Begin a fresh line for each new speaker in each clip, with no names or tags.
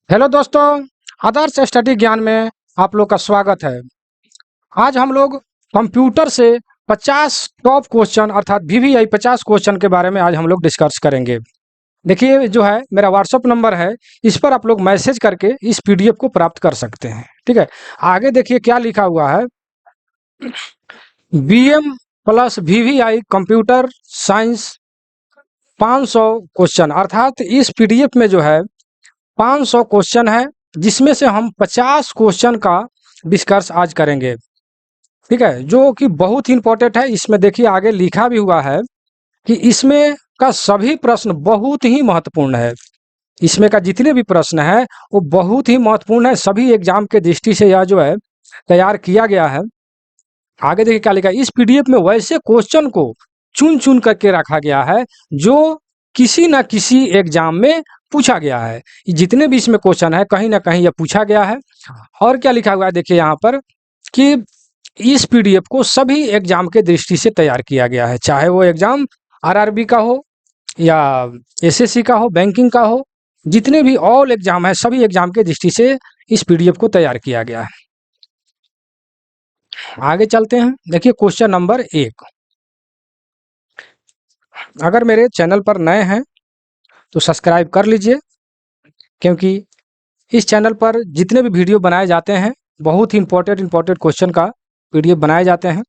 Hello दोस्तों, आदर्श study ज्ञान में आप लोग का स्वागत है। आज हम लोग कंप्यूटर से 50 टॉप क्वेश्चन अर्थात वीवीआई 50 क्वेश्चन के बारे में आज हम लोग डिस्कस करेंगे। देखिए जो है मेरा व्हाट्सअप नंबर है, इस पर आप लोग मैसेज करके इस पीडीएफ को प्राप्त कर सकते हैं। ठीक है, आगे देखिए क्या लिखा हुआ है। BM plus VVI computer science 500 question अर्थात इस पीडीएफ में जो है 500 क्वेश्चन है, जिसमें से हम 50 क्वेश्चन का डिस्कस आज करेंगे। ठीक है, जो कि बहुत ही इंपॉर्टेंट है। इसमें देखिए आगे लिखा भी हुआ है कि इसमें का सभी प्रश्न बहुत ही महत्वपूर्ण है। इसमें का जितने भी प्रश्न है वो बहुत ही महत्वपूर्ण है। सभी एग्जाम के दृष्टि से यह जो है तैयार किया गया है। आगे देखिए क्या लिखा है। इस पीडीएफ में वैसे क्वेश्चन को चुन चुन करके रखा गया है जो किसी ना किसी एग्जाम में पूछा गया है। जितने भी इसमें क्वेश्चन है कहीं ना कहीं यह पूछा गया है। और क्या लिखा हुआ है देखिए यहाँ पर कि इस पीडीएफ को सभी एग्जाम के दृष्टि से तैयार किया गया है, चाहे वो एग्जाम आरआरबी का हो या एसएससी का हो, बैंकिंग का हो, जितने भी ऑल एग्जाम है सभी एग्जाम के दृष्टि से इस पीडीएफ को तैयार किया गया है। आगे चलते हैं। देखिए क्वेश्चन नंबर 1। अगर मेरे चैनल पर नए हैं तो सब्सक्राइब कर लीजिए, क्योंकि इस चैनल पर जितने भी वीडियो बनाए जाते हैं बहुत ही इंपॉर्टेंट क्वेश्चन का पीडीएफ बनाए जाते हैं।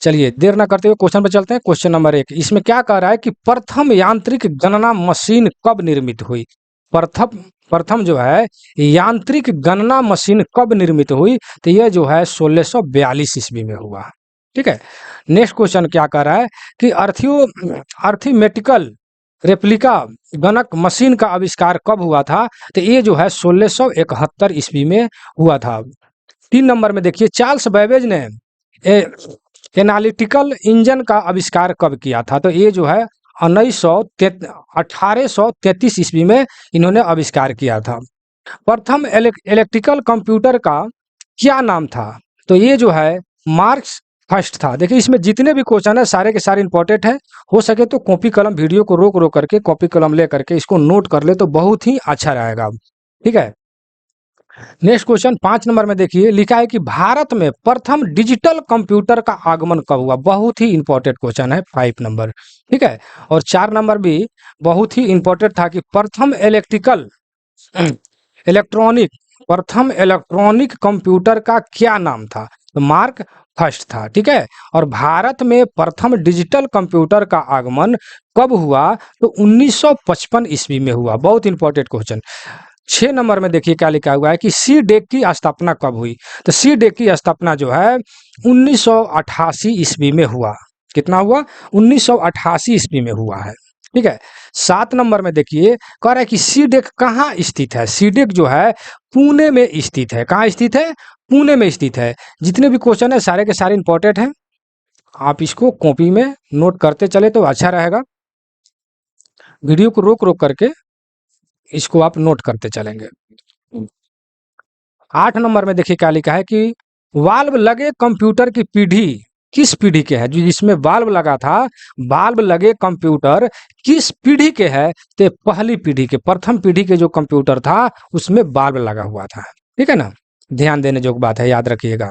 चलिए देर ना करते हुए क्वेश्चन पर चलते हैं। क्वेश्चन नंबर 1, इसमें क्या कह रहा है कि प्रथम यांत्रिक गणना मशीन कब निर्मित हुई। प्रथम प्रथम जो है यांत्रिक गणना मशीन कब निर्मित हुई, तो यह जो है 1642 ईस्वी में हुआ। ठीक है, नेक्स्ट क्वेश्चन क्या कह रहा है कि अर्थमेटिकल रेप्लिका गणक मशीन का आविष्कार कब हुआ था, तो ये जो है 1671 ईस्वी में हुआ था। 3 नंबर में देखिए चार्ल्स बैबेज ने एनालिटिकल इंजन का आविष्कार कब किया था, तो ये जो है 1833 ईस्वी में इन्होंने आविष्कार किया था। प्रथम इलेक्ट्रिकल कंप्यूटर का क्या नाम था, तो ये जो है मार्क्स फर्स्ट था। देखिए इसमें जितने भी क्वेश्चन है सारे के सारे इंपॉर्टेंट है। हो सके तो कॉपी कलम वीडियो को रोक रोक करके कॉपी कलम ले करके इसको नोट कर ले तो बहुत ही अच्छा रहेगा। ठीक है, नेक्स्ट क्वेश्चन 5 नंबर में देखिए लिखा है कि भारत में प्रथम डिजिटल कंप्यूटर का आगमन कब हुआ। बहुत ही इंपॉर्टेंट क्वेश्चन है 5 नंबर। ठीक है, और 4 नंबर भी बहुत ही इंपॉर्टेंट था कि इलेक्ट्रॉनिक प्रथम इलेक्ट्रॉनिक कंप्यूटर का क्या नाम था, तो मार्क फर्स्ट था। ठीक है, और भारत में प्रथम डिजिटल कंप्यूटर का आगमन कब हुआ, तो 1955 ईस्वी में हुआ। बहुत इंपॉर्टेंट क्वेश्चन। 6 नंबर में देखिए क्या लिखा हुआ है कि सी डेक की स्थापना कब हुई, तो सी डेक की स्थापना जो है 1988 ईस्वी में हुआ। कितना हुआ, 1988 ईस्वी में हुआ है। ठीक है, 7 नंबर में देखिए कह रहा है कि सी डेक कहाँ स्थित है। सी डेक जो है पुणे में स्थित है। कहाँ स्थित है, पुणे में स्थित है। जितने भी क्वेश्चन है सारे के सारे इंपॉर्टेंट हैं, आप इसको कॉपी में नोट करते चले तो अच्छा रहेगा। वीडियो को रोक रोक करके इसको आप नोट करते चलेंगे। 8 नंबर में देखिए क्या लिखा है कि वाल्व लगे कंप्यूटर की पीढ़ी किस पीढ़ी के है। जो जिसमें वाल्व लगा था, वाल्व लगे कंप्यूटर किस पीढ़ी के है, तो पहली पीढ़ी के, प्रथम पीढ़ी के जो कंप्यूटर था उसमें वाल्व लगा हुआ था। ठीक है ना, ध्यान देने जोग बात है, याद रखिएगा।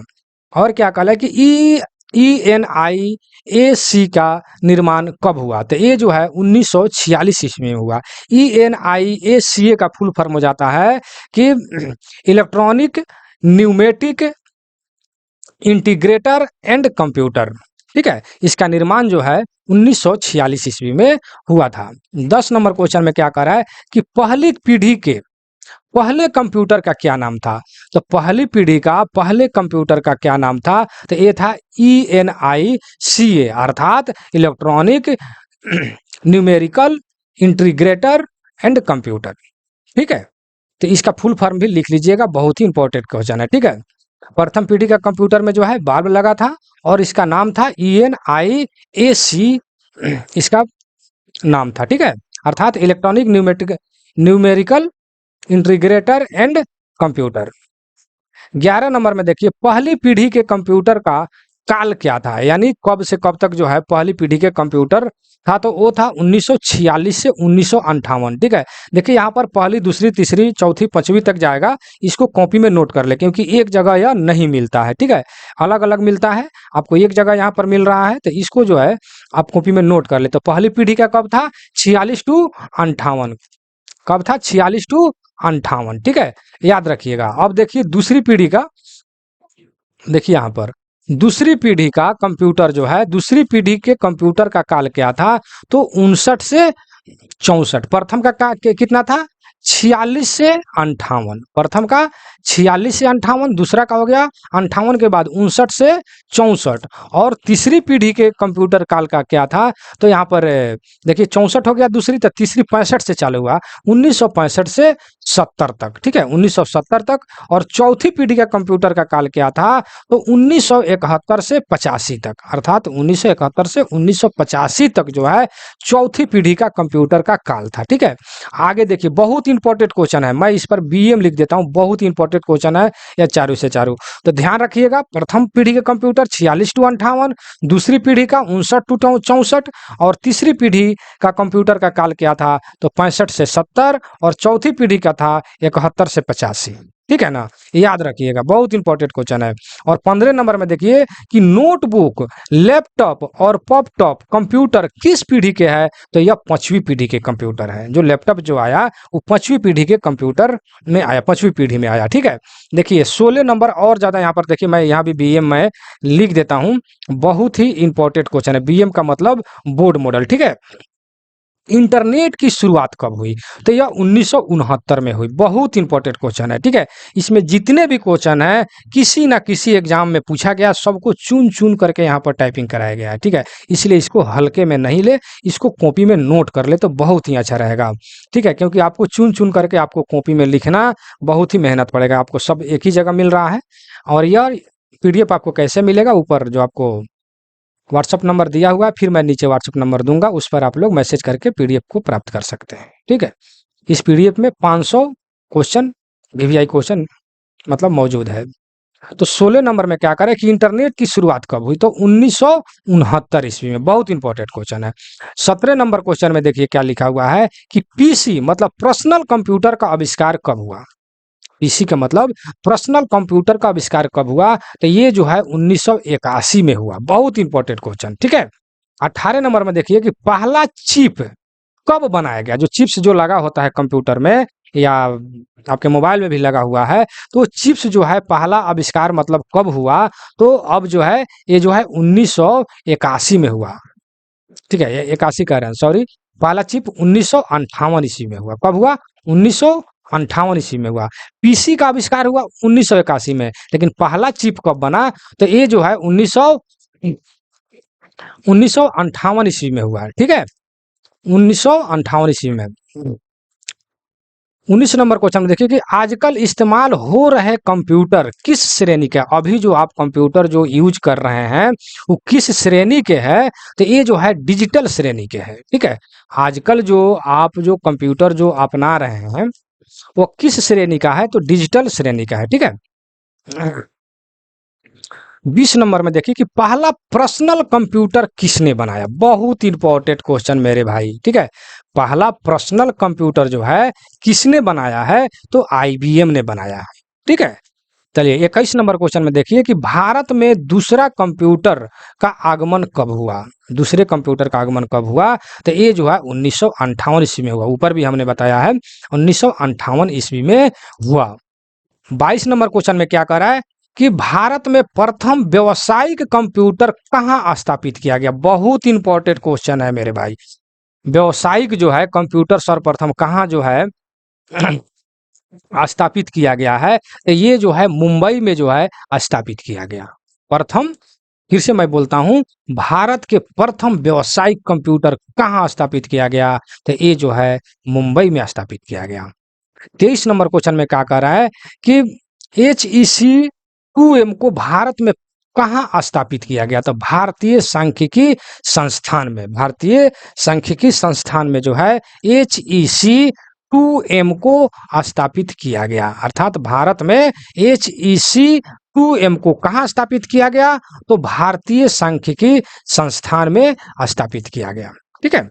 और क्या कहा है कि ENIAC का निर्माण कब हुआ, तो ये जो है 1946 ईस्वी में हुआ। ENIAC का फुल फॉर्म हो जाता है कि electronic pneumatic integrator and computer. ठीक है, इसका निर्माण जो है 1946 ईस्वी में हुआ था। 10 नंबर क्वेश्चन में क्या कह रहा है कि पहली पीढ़ी के पहले कंप्यूटर का क्या नाम था, तो पहली पीढ़ी का पहले कंप्यूटर का क्या नाम था, तो ये था ENICA अर्थात electronic numerical integrator and computer. ठीक है, तो इसका फुल फॉर्म भी लिख लीजिएगा, बहुत ही इंपॉर्टेंट क्वेश्चन है। ठीक है, प्रथम पीढ़ी का कंप्यूटर में जो है वाल्व लगा था और इसका नाम था ENIAC, इसका नाम था। ठीक है, अर्थात electronic numerical integrator and computer. 11 number में देखिए पहली पीढ़ी के कंप्यूटर का काल क्या था, यानी कब से कब तक जो है पहली पीढ़ी के कंप्यूटर था, तो वो था 1946 से 1958। ठीक है, देखिए यहाँ पर पहली, दूसरी, तीसरी, चौथी, पांचवी तक जाएगा, इसको कॉपी में नोट कर ले, क्योंकि एक जगह यह नहीं मिलता है। ठीक है, अलग अलग मिलता है, आपको एक जगह यहाँ पर मिल रहा है, तो इसको जो है आप कॉपी में नोट कर ले। तो पहली पीढ़ी का कब था, 46 टू 58, कब था, 46 टू 58। ठीक है, याद रखिएगा। अब देखिए दूसरी पीढ़ी का, देखिए यहाँ पर दूसरी पीढ़ी का कंप्यूटर जो है, दूसरी पीढ़ी के कंप्यूटर का काल क्या था, तो 59 से 64। प्रथम का कितना था, 46 से 58। प्रथम का 46 से 58, दूसरा का हो गया 58 के बाद 59 से 64। और तीसरी पीढ़ी के कंप्यूटर काल का क्या था, तो यहाँ पर देखिए 64 हो गया दूसरी, तो तीसरी 65 से चालू हुआ, 1965 से 70 तक। ठीक है, 1970 तक। और चौथी पीढ़ी का कंप्यूटर का काल क्या था, तो 1971 से 85 तक, अर्थात 1971 से 1985 तक जो है चौथी पीढ़ी का कंप्यूटर का काल था। ठीक है, आगे देखिए बहुत इंपॉर्टेंट क्वेश्चन है, मैं इस पर बीएम लिख देता हूं, बहुत इंपॉर्टेंट क्वेश्चन है या चारों से चारों। तो ध्यान रखिएगा, प्रथम पीढ़ी के कंप्यूटर 46 टू 58, दूसरी पीढ़ी का 59 टू 64, और तीसरी पीढ़ी का कंप्यूटर का काल क्या था, तो 65 से 70, और चौथी पीढ़ी का था 71 से 85। ठीक है ना, याद रखिएगा, बहुत इंपॉर्टेंट क्वेश्चन है। और 15 नंबर में देखिए कि नोटबुक, लैपटॉप और पॉपटॉप कंप्यूटर किस पीढ़ी के है, तो यह 5वीं पीढ़ी के कंप्यूटर है। जो लैपटॉप जो आया वो 5वीं पीढ़ी के कंप्यूटर में आया, 5वीं पीढ़ी में आया। ठीक है, देखिए 16 नंबर और ज्यादा यहाँ पर देखिए, मैं यहाँ भी बीएम में लिख देता हूँ, बहुत ही इंपॉर्टेंट क्वेश्चन है। बीएम का मतलब बोर्ड मॉडल। ठीक है, इंटरनेट की शुरुआत कब हुई, तो यह 1969 में हुई। बहुत इंपॉर्टेंट क्वेश्चन है। ठीक है, इसमें जितने भी क्वेश्चन है किसी ना किसी एग्जाम में पूछा गया, सबको चुन चुन करके यहाँ पर टाइपिंग कराया गया है। ठीक है, इसलिए इसको हल्के में नहीं ले, इसको कॉपी में नोट कर ले तो बहुत ही अच्छा रहेगा। ठीक है, क्योंकि आपको चुन चुन करके आपको कॉपी में लिखना बहुत ही मेहनत पड़ेगा, आपको सब एक ही जगह मिल रहा है। और यह पीडीएफ आपको कैसे मिलेगा, ऊपर जो आपको व्हाट्सअप नंबर दिया हुआ है, फिर मैं नीचे व्हाट्सअप नंबर दूंगा, उस पर आप लोग मैसेज करके पीडीएफ को प्राप्त कर सकते हैं। ठीक है, इस पीडीएफ में 500 क्वेश्चन, वीवीआई क्वेश्चन मतलब मौजूद है। तो 16 नंबर में क्या करें कि इंटरनेट की शुरुआत कब हुई, तो 1969 ईस्वी में। बहुत इंपॉर्टेंट क्वेश्चन है। 17 नंबर क्वेश्चन में देखिए क्या लिखा हुआ है कि पीसी मतलब पर्सनल कंप्यूटर का आविष्कार कब हुआ। पीसी का मतलब पर्सनल कंप्यूटर का आविष्कार कब हुआ, तो ये जो है 1981 में हुआ। बहुत इंपॉर्टेंट क्वेश्चन। ठीक है, 18 नंबर में देखिए कि पहला चिप कब बनाया गया। जो चिप्स जो लगा होता है कंप्यूटर में या आपके मोबाइल में भी लगा हुआ है, तो चिप्स जो है पहला आविष्कार मतलब कब हुआ, तो अब जो है ये जो है 1981 में हुआ। ठीक है, ये 81 कह रहे हैं, सॉरी। पहला चिप 1958 ईस्वी में हुआ। कब हुआ, 1958 ईस्वी में हुआ। पीसी का आविष्कार हुआ 1981 में, लेकिन पहला चिप कब बना, तो ये जो है 1958 ईस्वी में हुआ है। ठीक है, 1958 ईस्वी में। 19 नंबर क्वेश्चन में देखिए कि आजकल इस्तेमाल हो रहे कंप्यूटर किस श्रेणी के, अभी जो आप कंप्यूटर जो यूज कर रहे हैं वो किस श्रेणी के हैं, तो ये जो है डिजिटल श्रेणी के हैं। ठीक है, आजकल जो आप जो कंप्यूटर जो अपना रहे हैं वो किस श्रेणी का है, तो डिजिटल श्रेणी का है। ठीक है, 20 नंबर में देखिए कि पहला पर्सनल कंप्यूटर किसने बनाया। बहुत इंपॉर्टेंट क्वेश्चन मेरे भाई। ठीक है, पहला पर्सनल कंप्यूटर जो है किसने बनाया है, तो आईबीएम ने बनाया है। ठीक है, चलिए 21 नंबर क्वेश्चन में देखिए कि भारत में दूसरा कंप्यूटर का आगमन कब हुआ। दूसरे कंप्यूटर का आगमन कब हुआ, तो ये जो है 1958 ईस्वी में हुआ। ऊपर भी हमने बताया है 1958 ईस्वी में हुआ। 22 नंबर क्वेश्चन में क्या कह रहा है कि भारत में प्रथम व्यावसायिक कंप्यूटर कहाँ स्थापित किया गया। बहुत इंपॉर्टेंट क्वेश्चन है मेरे भाई। व्यावसायिक जो है कंप्यूटर सर्वप्रथम कहाँ जो है स्थापित किया गया है, तो ये जो है मुंबई में जो है स्थापित किया गया। प्रथम, फिर से मैं बोलता हूं, भारत के प्रथम व्यावसायिक कंप्यूटर कहाँ स्थापित किया गया, तो ये जो है मुंबई में स्थापित किया गया। 23 नंबर क्वेश्चन में क्या कह रहा है कि HEC 2M को भारत में कहाँ स्थापित किया गया, तो भारतीय सांख्यिकी संस्थान में। भारतीय सांख्यिकी संस्थान में जो है HEC HEC-2M को स्थापित किया गया। अर्थात भारत में HEC-2M को कहाँ स्थापित किया गया? तो भारतीय सांख्यिकी संस्थान में स्थापित किया गया। ठीक है।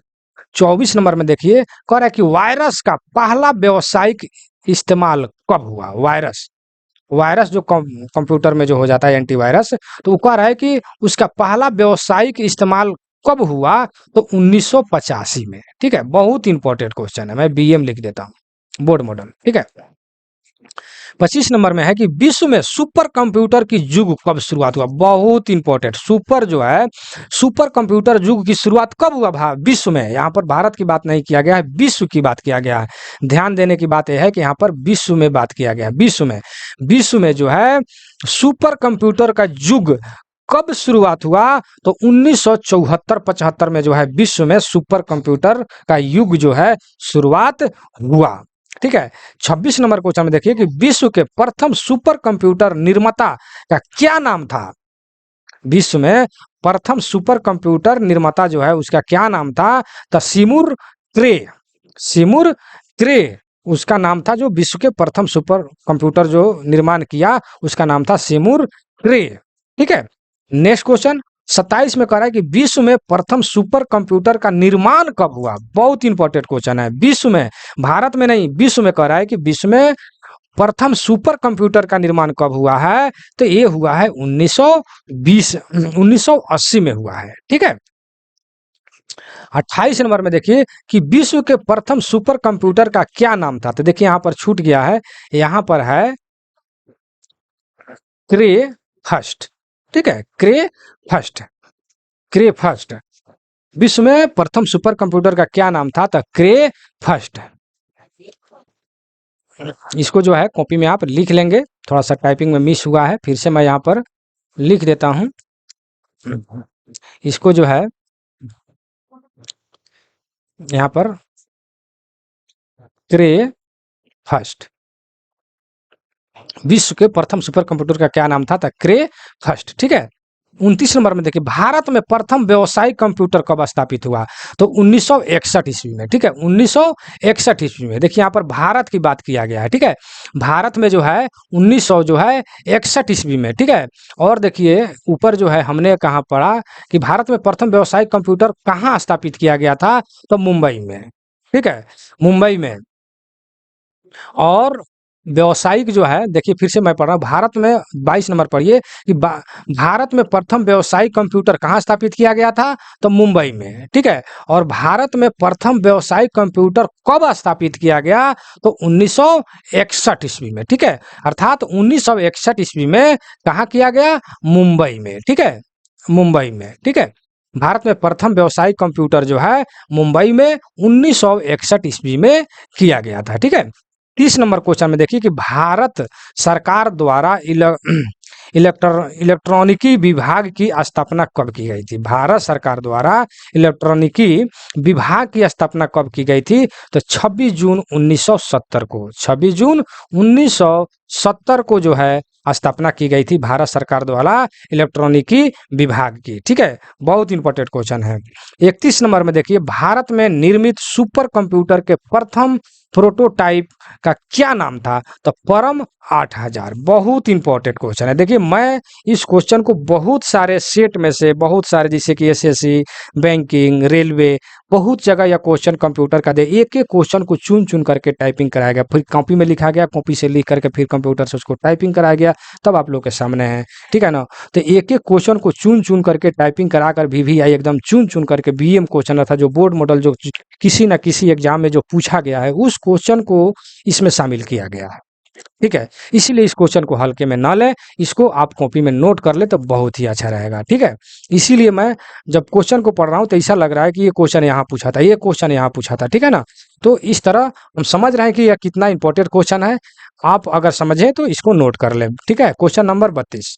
24 नंबर में देखिए, कह रहा है कि वायरस का पहला व्यावसायिक इस्तेमाल कब हुआ? वायरस जो कंप्यूटर में जो हो जाता है एंटीवायरस, तो वो कह रहा है कि उसका पहला व्यावसायिक इस्तेमाल कब हुआ? तो 1985 में। ठीक है, बहुत इंपॉर्टेंट क्वेश्चन है, मैं BM लिख देता हूँ, बोर्ड मॉडल। ठीक है। 25 नंबर में है कि विश्व में सुपर कंप्यूटर की युग कब शुरुआत हुआ? बहुत इंपॉर्टेंट, सुपर जो है, सुपर कंप्यूटर युग की शुरुआत कब हुआ विश्व में? यहाँ पर भारत की बात नहीं किया गया है, विश्व की बात किया गया है। ध्यान देने की बात यह है कि यहाँ पर विश्व में बात किया गया है। विश्व में जो है सुपर कंप्यूटर का युग कब शुरुआत हुआ? तो 1974-75 में जो है विश्व में सुपर कंप्यूटर का युग जो है शुरुआत हुआ। ठीक है। 26 नंबर क्वेश्चन में देखिए कि विश्व के प्रथम सुपर कंप्यूटर निर्माता का क्या नाम था? विश्व में प्रथम सुपर कंप्यूटर निर्माता जो है उसका क्या नाम था? तो सिमुर क्रे उसका नाम था। जो विश्व के प्रथम सुपर कंप्यूटर जो निर्माण किया उसका नाम था सिमुर क्रे। ठीक है। नेक्स्ट क्वेश्चन 27 में कह रहा है कि विश्व में प्रथम सुपर कंप्यूटर का निर्माण कब हुआ? बहुत इंपॉर्टेंट क्वेश्चन है। विश्व में, भारत में नहीं, विश्व में कह रहा है कि विश्व में प्रथम सुपर कंप्यूटर का निर्माण कब हुआ है? तो ये हुआ है 1980 में हुआ है। ठीक है। 28 नंबर में देखिए कि विश्व के प्रथम सुपर कंप्यूटर का क्या नाम था? तो देखिए यहाँ पर छूट गया है, यहाँ पर है क्रे फर्स्ट। ठीक है, क्रे फर्स्ट। विश्व में प्रथम सुपर कंप्यूटर का क्या नाम था? तो क्रे फर्स्ट। इसको जो है कॉपी में आप लिख लेंगे, थोड़ा सा टाइपिंग में मिस हुआ है, फिर से मैं यहाँ पर लिख देता हूं। इसको जो है यहाँ पर क्रे फर्स्ट, विश्व के प्रथम सुपर कंप्यूटर का क्या नाम था? तो क्रे फर्स्ट। ठीक है। 29 नंबर में देखिए, भारत में प्रथम व्यावसायिक कंप्यूटर कब स्थापित हुआ? तो 1961 ईस्वी में। ठीक है, 1961 ईस्वी में। देखिए यहाँ पर भारत की बात किया गया है। ठीक है, भारत में जो है 1961 ईस्वी में। ठीक है। और देखिए ऊपर जो है हमने कहाँ पढ़ा कि भारत में प्रथम व्यावसायिक कंप्यूटर कहाँ स्थापित किया गया था? तो मुंबई में। ठीक है, मुंबई में। और व्यावसायिक जो है, देखिए फिर से मैं पढ़ रहा हूँ, भारत में 22 नंबर पढ़िए कि भारत में प्रथम व्यावसायिक कंप्यूटर कहाँ स्थापित किया गया था? तो मुंबई में। ठीक है। और भारत में प्रथम व्यावसायिक कंप्यूटर कब स्थापित किया गया? तो 1961 ईस्वी में। ठीक है, अर्थात 1961 ईस्वी में कहाँ किया गया? मुंबई में। ठीक है, मुंबई में। ठीक है, भारत में प्रथम व्यावसायिक कंप्यूटर जो है मुंबई में 1961 ईस्वी में किया गया था। ठीक है। 30 नंबर क्वेश्चन में देखिए कि भारत सरकार द्वारा इलेक्ट्रॉनिकी विभाग की स्थापना कब की गई थी? भारत सरकार द्वारा इलेक्ट्रॉनिकी विभाग की स्थापना कब की गई थी? तो 26 जून 1970 को, 26 जून 1970 को जो है स्थापना की गई थी भारत सरकार द्वारा इलेक्ट्रॉनिकी विभाग की। ठीक है, बहुत इंपॉर्टेंट क्वेश्चन है। 31 नंबर में देखिए, भारत में निर्मित सुपर कंप्यूटर के प्रथम प्रोटोटाइप का क्या नाम था? तो परम 8000। बहुत इंपॉर्टेंट क्वेश्चन है। देखिए मैं इस क्वेश्चन को बहुत सारे सेट में से, बहुत सारे जैसे कि SSC, बैंकिंग, रेलवे, बहुत जगह यह क्वेश्चन कंप्यूटर का दे, एक एक क्वेश्चन को चुन चुन करके टाइपिंग कराया गया, फिर कॉपी में लिखा गया, कॉपी से लिख करके फिर कंप्यूटर से उसको टाइपिंग कराया गया, तब आप लोग के सामने है। ठीक है ना। तो एक एक क्वेश्चन को चुन चुन करके टाइपिंग करा कर VVI एकदम चुन चुन करके BM क्वेश्चन था, जो बोर्ड मॉडल जो किसी ना किसी एग्जाम में जो पूछा गया है उस क्वेश्चन को इसमें शामिल किया गया है। ठीक है, इसीलिए इस क्वेश्चन को हल्के में ना लें, इसको आप कॉपी में नोट कर ले तो बहुत ही अच्छा रहेगा। ठीक है, इसीलिए मैं जब क्वेश्चन को पढ़ रहा हूँ तो ऐसा लग रहा है कि ये क्वेश्चन यहाँ पूछा था, ये क्वेश्चन यहाँ पूछा था। ठीक है ना। तो इस तरह हम समझ रहे हैं कि यह कितना इंपॉर्टेंट क्वेश्चन है। आप अगर समझे तो इसको नोट कर ले। ठीक है, क्वेश्चन नंबर 32,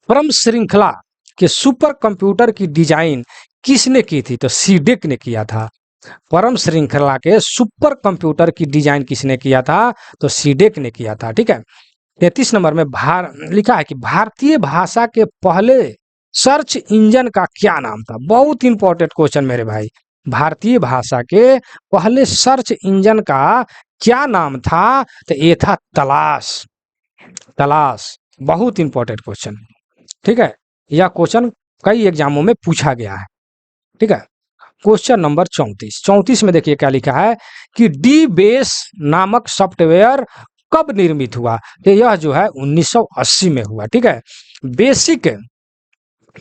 परम श्रृंखला के सुपर कंप्यूटर की डिजाइन किसने की थी? तो सीडेक ने किया था। परम श्रृंखला के सुपर कंप्यूटर की डिजाइन किसने किया था? तो सीडेक ने किया था। ठीक है। 33 नंबर में लिखा है कि भारतीय भाषा के पहले सर्च इंजन का क्या नाम था? बहुत इंपॉर्टेंट क्वेश्चन मेरे भाई, भारतीय भाषा के पहले सर्च इंजन का क्या नाम था? तो ये था तलाश। तलाश बहुत इंपॉर्टेंट क्वेश्चन, ठीक है। यह क्वेश्चन कई एग्जामों में पूछा गया है, ठीक है। क्वेश्चन नंबर 34 में देखिए क्या लिखा है कि डी बेस नामक सॉफ्टवेयर कब निर्मित हुआ? तो यह जो है 1980 में हुआ, ठीक है। बेसिक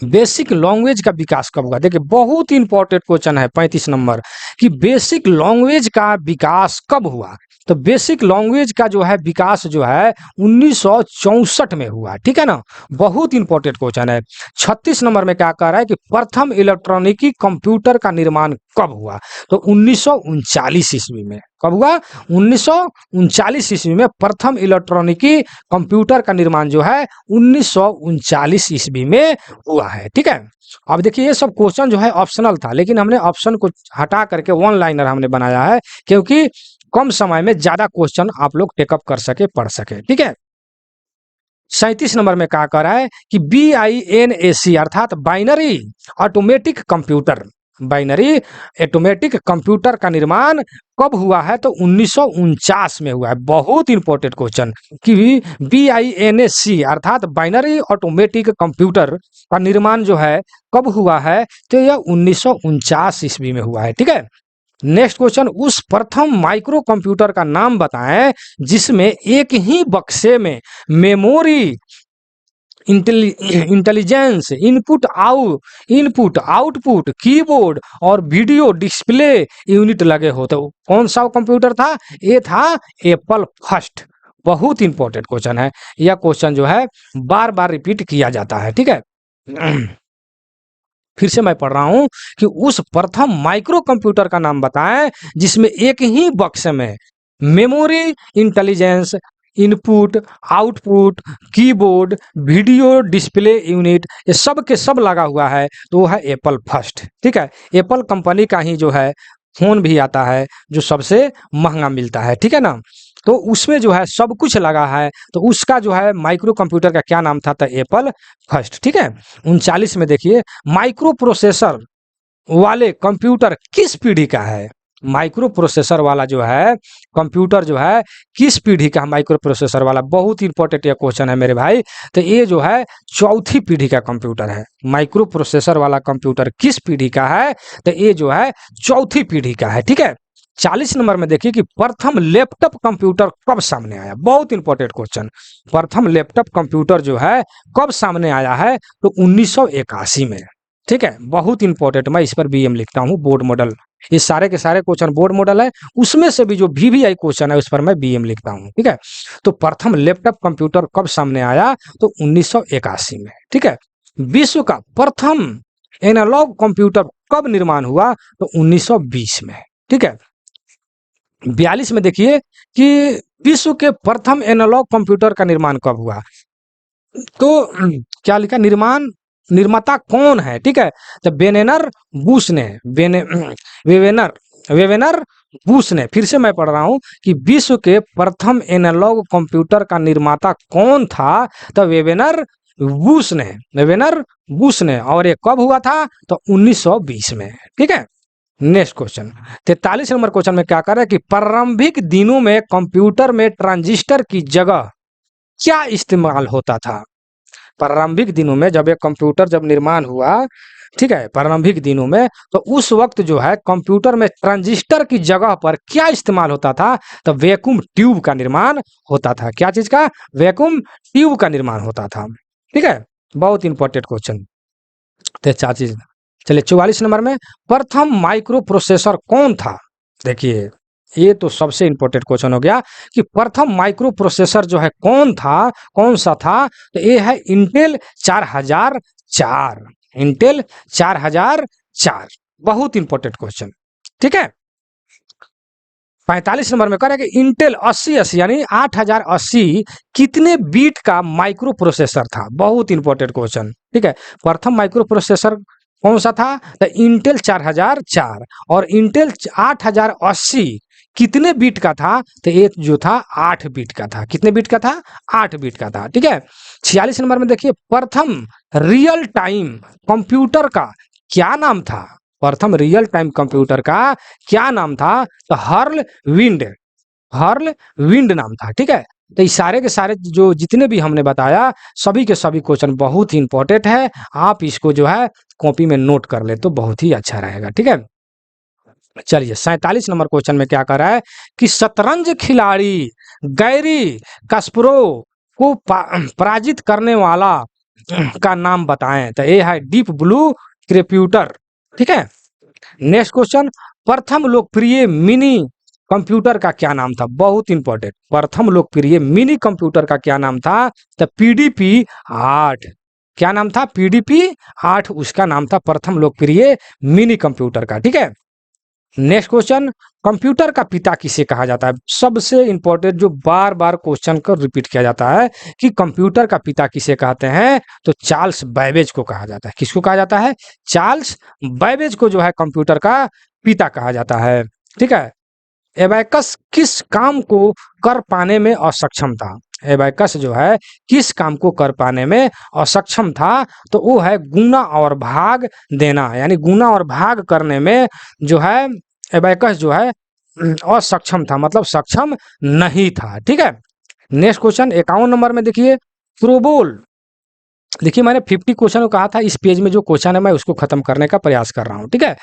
बेसिक लैंग्वेज का विकास कब हुआ? देखिए बहुत इंपॉर्टेंट क्वेश्चन है 35 नंबर कि बेसिक लैंग्वेज का विकास कब हुआ? तो बेसिक लैंग्वेज का जो है विकास जो है 1964 में हुआ, ठीक है ना। बहुत इंपॉर्टेंट क्वेश्चन है। 36 नंबर में क्या कह रहा है कि प्रथम इलेक्ट्रॉनिकी कंप्यूटर का निर्माण कब हुआ? तो 1939 ईस्वी में। कब हुआ? 1939 ईस्वी में प्रथम इलेक्ट्रॉनिकी कंप्यूटर का निर्माण जो है 1939 ईस्वी में हुआ है, ठीक है। अब देखिए ये सब क्वेश्चन जो है ऑप्शनल था, लेकिन हमने ऑप्शन को हटा करके वन लाइनर हमने बनाया है, क्योंकि कम समय में ज्यादा क्वेश्चन आप लोग टेकअप कर सके, पढ़ सके, ठीक है। 37 नंबर में क्या कर रहा है कि BINAC अर्थात binary automatic computer, binary automatic computer का निर्माण कब हुआ है? तो 1949 में हुआ है। बहुत इंपॉर्टेंट क्वेश्चन कि BINAC अर्थात बाइनरी ऑटोमेटिक कंप्यूटर का निर्माण जो है कब हुआ है? तो यह 1949 ईस्वी में हुआ है, ठीक है। नेक्स्ट क्वेश्चन, उस प्रथम माइक्रो कंप्यूटर का नाम बताएं जिसमें एक ही बक्से में memory, intelligence, input output, keyboard और वीडियो डिस्प्ले यूनिट लगे हो। तो कौन सा कंप्यूटर था? ये था एप्पल फर्स्ट। बहुत इंपॉर्टेंट क्वेश्चन है। यह क्वेश्चन जो है बार बार रिपीट किया जाता है, ठीक है। फिर से मैं पढ़ रहा हूं कि उस प्रथम माइक्रो कंप्यूटर का नाम बताएं जिसमें एक ही बक्स में memory, intelligence, input output, keyboard, video display unit, ये सब के सब लगा हुआ है, तो वो है एप्पल फर्स्ट, ठीक है। एप्पल कंपनी का ही जो है फोन भी आता है जो सबसे महंगा मिलता है, ठीक है ना। तो उसमें जो है सब कुछ लगा है, तो उसका जो है माइक्रो कंप्यूटर का क्या नाम था? तो एप्पल फर्स्ट, ठीक है। 39 में देखिए माइक्रो प्रोसेसर वाले कंप्यूटर किस पीढ़ी का है? माइक्रो प्रोसेसर वाला जो है कंप्यूटर जो है किस पीढ़ी का? माइक्रो प्रोसेसर वाला बहुत इंपॉर्टेंट ये क्वेश्चन है मेरे भाई। तो ये जो है चौथी पीढ़ी का कंप्यूटर है। माइक्रो प्रोसेसर वाला कंप्यूटर किस पीढ़ी का है? तो ये जो है चौथी पीढ़ी का है, ठीक है। 40 नंबर में देखिए कि प्रथम लैपटॉप कंप्यूटर कब सामने आया? बहुत इंपॉर्टेंट क्वेश्चन। प्रथम लैपटॉप कंप्यूटर जो है कब सामने आया है? तो 1981 में, ठीक है। बहुत इंपॉर्टेंट, मैं इस पर BM लिखता हूँ, बोर्ड मॉडल। ये सारे के सारे क्वेश्चन बोर्ड मॉडल है, उसमें से भी जो VVI क्वेश्चन है उस पर मैं BM लिखता हूँ, ठीक है। तो प्रथम लैपटॉप कंप्यूटर कब सामने आया? तो 1981 में, ठीक है। विश्व का प्रथम एनालॉग कंप्यूटर कब निर्माण हुआ? तो 1920 में, ठीक है। 42 में देखिए कि विश्व के प्रथम एनालॉग कंप्यूटर का निर्माण कब हुआ? तो क्या लिखा? निर्माता कौन है, ठीक है। तो बेनेनर बूश ने, वेवेनर वेवेनर बूश ने। फिर से मैं पढ़ रहा हूं कि विश्व के प्रथम एनालॉग कंप्यूटर का निर्माता कौन था? तो वेवेनर बूश ने। और ये कब हुआ था? तो 1920 में, ठीक है। नेक्स्ट क्वेश्चन 43 नंबर क्वेश्चन में क्या कर रहा है कि प्रारंभिक दिनों में कंप्यूटर में ट्रांजिस्टर की जगह क्या इस्तेमाल होता था? प्रारंभिक दिनों में जब एक कंप्यूटर जब निर्माण हुआ, ठीक है, प्रारंभिक दिनों में, तो उस वक्त जो है कंप्यूटर में ट्रांजिस्टर की जगह पर क्या इस्तेमाल होता था? तो वैक्यूम ट्यूब का निर्माण होता था। क्या चीज का? वैक्यूम ट्यूब का निर्माण होता था, ठीक है। बहुत इंपॉर्टेंट क्वेश्चन। तो चार चीज। चलिए 44 नंबर में प्रथम माइक्रो प्रोसेसर कौन था? देखिए ये तो सबसे इंपॉर्टेंट क्वेश्चन हो गया कि प्रथम माइक्रो प्रोसेसर जो है कौन था, कौन सा था? तो ये है इंटेल 4004, इंटेल 4004। बहुत इंपॉर्टेंट क्वेश्चन, ठीक है। 45 नंबर में कह रहे हैं कि इंटेल 8080 यानी 8080 कितने बीट का माइक्रो प्रोसेसर था? बहुत इंपॉर्टेंट क्वेश्चन, ठीक है। प्रथम माइक्रो प्रोसेसर कौन सा था? तो इंटेल 4004। और इंटेल 8080 कितने बीट का था? तो ये जो था 8 बीट का था। कितने बीट का था? 8 बीट का था, ठीक है। 46 नंबर में देखिए प्रथम रियल टाइम कंप्यूटर का क्या नाम था? प्रथम रियल टाइम कंप्यूटर का क्या नाम था? तो हर्ल विंड नाम था। ठीक है, तो इस सारे के सारे जो जितने भी हमने बताया सभी के सभी क्वेश्चन बहुत ही इंपॉर्टेंट है। आप इसको जो है कॉपी में नोट कर ले तो बहुत ही अच्छा रहेगा। ठीक है, चलिए 47 नंबर क्वेश्चन में क्या कर रहा है कि शतरंज खिलाड़ी गैरी कास्परोव को पराजित करने वाला का नाम बताएं। तो ये है डीप ब्लू कंप्यूटर। ठीक है, नेक्स्ट क्वेश्चन, प्रथम लोकप्रिय मिनी कंप्यूटर का क्या नाम था? बहुत इंपॉर्टेंट, प्रथम लोकप्रिय मिनी कंप्यूटर का क्या नाम था? तो पीडीपी 8। क्या नाम था? पीडीपी 8 उसका नाम था, प्रथम लोकप्रिय मिनी कंप्यूटर का। ठीक है, नेक्स्ट क्वेश्चन, कंप्यूटर का पिता किसे कहा जाता है? सबसे इंपॉर्टेंट जो बार बार क्वेश्चन को रिपीट किया जाता है कि कंप्यूटर का पिता किसे कहते हैं? तो चार्ल्स बैबेज को कहा जाता है। किसको कहा जाता है? चार्ल्स बैबेज को जो है कंप्यूटर का पिता कहा जाता है। ठीक है, एबैकस किस काम को कर पाने में असक्षम था? एबैकस जो है किस काम को कर पाने में असक्षम था? तो वो है गुना और भाग देना, यानी गुना और भाग करने में जो है एबैकस जो है असक्षम था, मतलब सक्षम नहीं था। ठीक है, नेक्स्ट क्वेश्चन 51 नंबर में देखिए, क्रोबोल। देखिए मैंने 50 क्वेश्चन को कहा था, इस पेज में जो क्वेश्चन है मैं उसको खत्म करने का प्रयास कर रहा हूँ। ठीक है,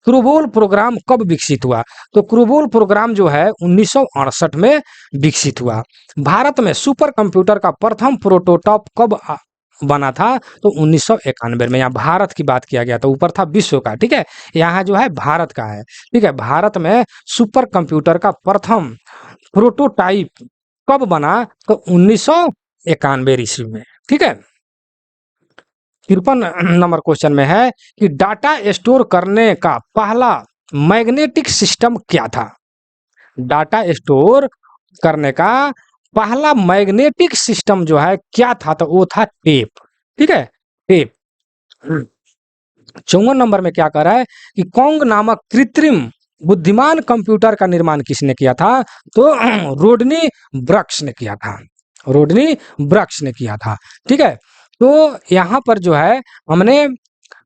क्रोबोल प्रोग्राम कब विकसित हुआ? तो क्रोबोल प्रोग्राम जो है 1968 में विकसित हुआ। भारत में सुपर कंप्यूटर का प्रथम प्रोटोटाइप कब बना था? तो 1991 में। यहाँ भारत की बात किया गया था, ऊपर था विश्व का। ठीक है, यहाँ जो है भारत का है। ठीक है, भारत में सुपर कंप्यूटर का प्रथम प्रोटोटाइप कब बना? तो 1991 ईस्वी में। ठीक है, 53 नंबर क्वेश्चन में है कि डाटा स्टोर करने का पहला मैग्नेटिक सिस्टम क्या था? डाटा स्टोर करने का पहला मैग्नेटिक सिस्टम जो है क्या था? तो वो था टेप। ठीक है, टेप। 54 नंबर में क्या कर रहा है कि कॉन्ग नामक कृत्रिम बुद्धिमान कंप्यूटर का निर्माण किसने किया था? तो रोडनी ब्रक्स ने किया था। रोडनी ब्रक्स ने किया था। ठीक है, तो यहाँ पर जो है हमने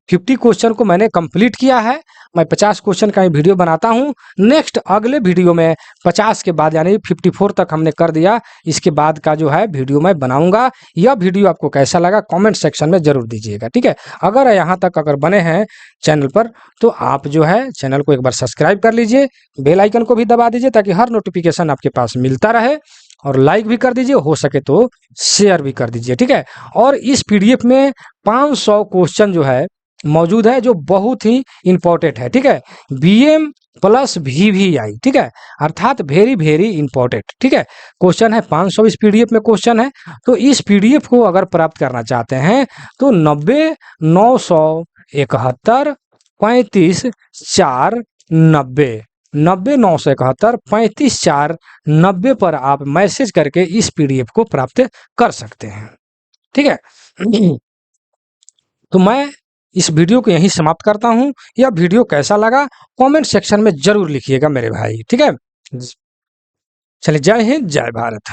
50 क्वेश्चन को मैंने कंप्लीट किया है। मैं 50 क्वेश्चन का वीडियो बनाता हूँ। नेक्स्ट अगले वीडियो में 50 के बाद यानी 54 तक हमने कर दिया, इसके बाद का जो है वीडियो मैं बनाऊंगा। यह वीडियो आपको कैसा लगा कमेंट सेक्शन में जरूर दीजिएगा। ठीक है, अगर यहाँ तक अगर बने हैं चैनल पर तो आप जो है चैनल को एक बार सब्सक्राइब कर लीजिए, बेल आइकन को भी दबा दीजिए ताकि हर नोटिफिकेशन आपके पास मिलता रहे, और लाइक भी कर दीजिए, हो सके तो शेयर भी कर दीजिए। ठीक है, और इस पीडीएफ में 500 क्वेश्चन जो है मौजूद है जो बहुत ही इंपॉर्टेंट है। ठीक है, बीएम प्लस वीवीआई। ठीक है, अर्थात वेरी वेरी इंपॉर्टेंट। ठीक है, क्वेश्चन है 500 इस पीडीएफ में क्वेश्चन है। तो इस पीडीएफ को अगर प्राप्त करना चाहते हैं तो 90 971 35 4 90 90 971 35 4 90 पर आप मैसेज करके इस पीडीएफ को प्राप्त कर सकते हैं। ठीक है, तो मैं इस वीडियो को यहीं समाप्त करता हूं। यह वीडियो कैसा लगा कमेंट सेक्शन में जरूर लिखिएगा मेरे भाई। ठीक है, चलिए, जय हिंद जय भारत।